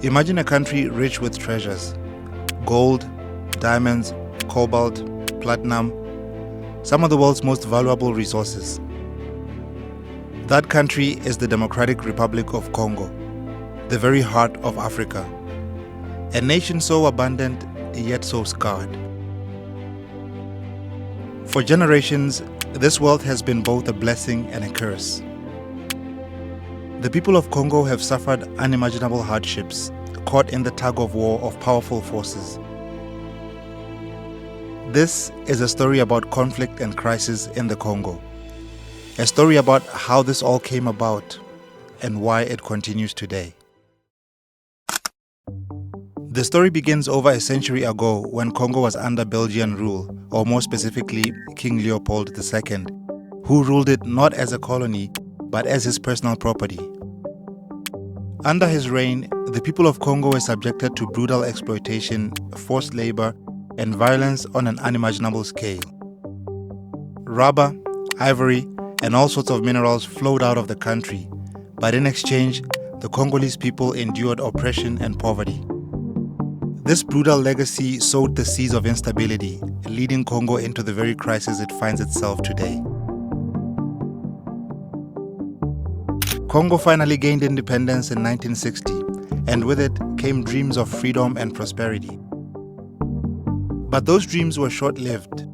Imagine a country rich with treasures: gold, diamonds, cobalt, platinum, some of the world's most valuable resources. That country is the Democratic Republic of Congo, the very heart of Africa. A nation so abundant, yet so scarred. For generations, this wealth has been both a blessing and a curse. The people of Congo have suffered unimaginable hardships, caught in the tug-of-war of powerful forces. This is a story about conflict and crisis in the Congo. A story about how this all came about and why it continues today. The story begins over a century ago when Congo was under Belgian rule, or more specifically, King Leopold II, who ruled it not as a colony, but as his personal property. Under his reign, the people of Congo were subjected to brutal exploitation, forced labor, and violence on an unimaginable scale. Rubber, ivory, and all sorts of minerals flowed out of the country, but in exchange, the Congolese people endured oppression and poverty. This brutal legacy sowed the seeds of instability, leading Congo into the very crisis it finds itself today. Congo finally gained independence in 1960, and with it came dreams of freedom and prosperity. But those dreams were short-lived.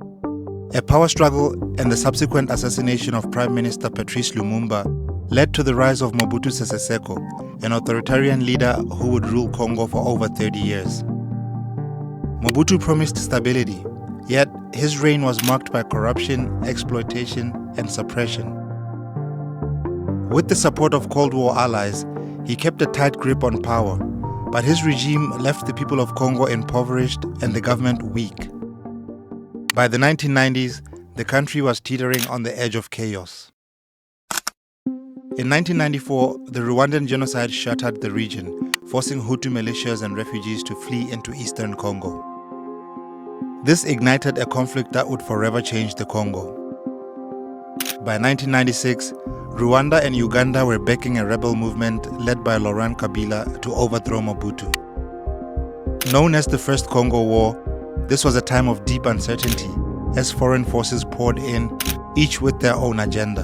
A power struggle and the subsequent assassination of Prime Minister Patrice Lumumba led to the rise of Mobutu Sese Seko, an authoritarian leader who would rule Congo for over 30 years. Mobutu promised stability, yet his reign was marked by corruption, exploitation, and suppression. With the support of Cold War allies, he kept a tight grip on power, but his regime left the people of Congo impoverished and the government weak. By the 1990s, the country was teetering on the edge of chaos. In 1994, the Rwandan genocide shattered the region, forcing Hutu militias and refugees to flee into eastern Congo. This ignited a conflict that would forever change the Congo. By 1996, Rwanda and Uganda were backing a rebel movement led by Laurent Kabila to overthrow Mobutu. Known as the First Congo War, this was a time of deep uncertainty as foreign forces poured in, each with their own agenda.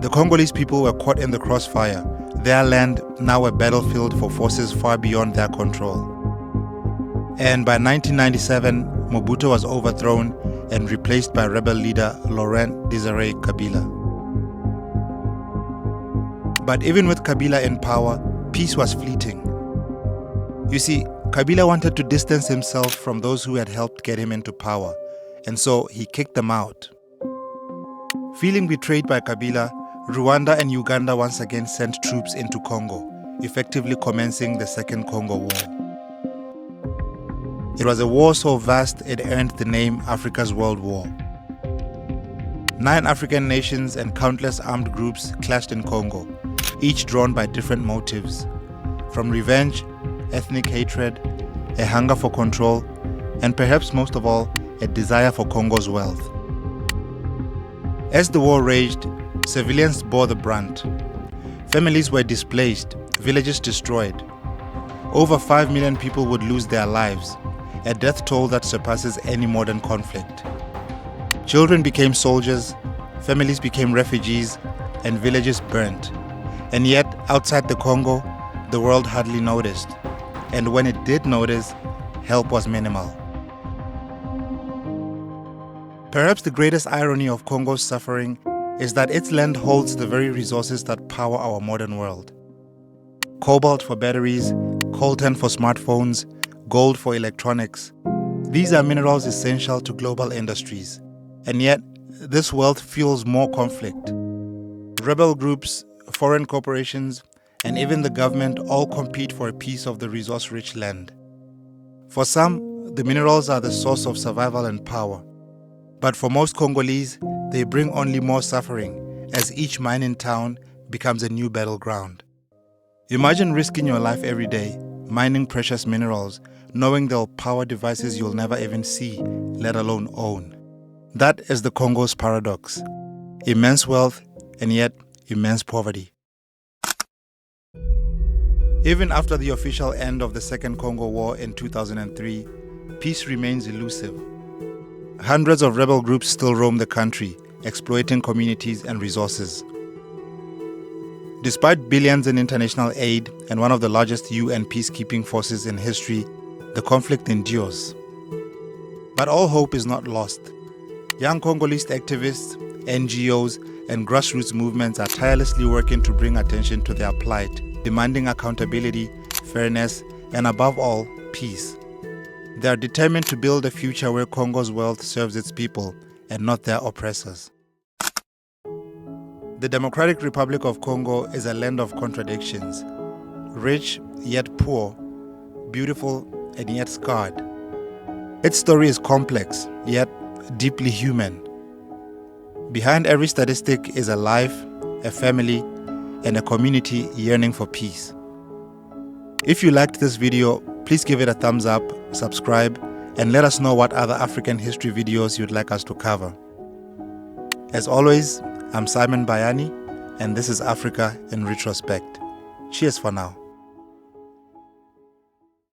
The Congolese people were caught in the crossfire, their land now a battlefield for forces far beyond their control. And by 1997, Mobutu was overthrown and replaced by rebel leader Laurent Désiré Kabila. But even with Kabila in power, peace was fleeting. You see, Kabila wanted to distance himself from those who had helped get him into power, and so he kicked them out. Feeling betrayed by Kabila, Rwanda and Uganda once again sent troops into Congo, effectively commencing the Second Congo War. It was a war so vast it earned the name Africa's World War. 9 African nations and countless armed groups clashed in Congo, each drawn by different motives, from revenge, ethnic hatred, a hunger for control, and perhaps most of all, a desire for Congo's wealth. As the war raged, civilians bore the brunt. Families were displaced, villages destroyed. Over 5 million people would lose their lives, a death toll that surpasses any modern conflict. Children became soldiers, families became refugees, and villages burnt. And yet, outside the Congo, the world hardly noticed. And when it did notice, help was minimal. Perhaps the greatest irony of Congo's suffering is that its land holds the very resources that power our modern world. Cobalt for batteries, coltan for smartphones, gold for electronics. These are minerals essential to global industries. And yet, this wealth fuels more conflict. Rebel groups, foreign corporations, and even the government all compete for a piece of the resource-rich land. For some, the minerals are the source of survival and power. But for most Congolese, they bring only more suffering, as each mine in town becomes a new battleground. Imagine risking your life every day, mining precious minerals, knowing they'll power devices you'll never even see, let alone own. That is the Congo's paradox. Immense wealth, and yet immense poverty. Even after the official end of the Second Congo War in 2003, peace remains elusive. Hundreds of rebel groups still roam the country, exploiting communities and resources. Despite billions in international aid and one of the largest UN peacekeeping forces in history, the conflict endures. But all hope is not lost. Young Congolese activists, NGOs, and grassroots movements are tirelessly working to bring attention to their plight, demanding accountability, fairness, and above all, peace. They are determined to build a future where Congo's wealth serves its people and not their oppressors. The Democratic Republic of Congo is a land of contradictions. Rich yet poor, beautiful and yet scarred. Its story is complex yet deeply human. Behind every statistic is a life, a family, and a community yearning for peace. If you liked this video, please give it a thumbs up, subscribe, and let us know what other African history videos you'd like us to cover. As always, I'm Simon Bayani, and this is Africa in Retrospect. Cheers for now.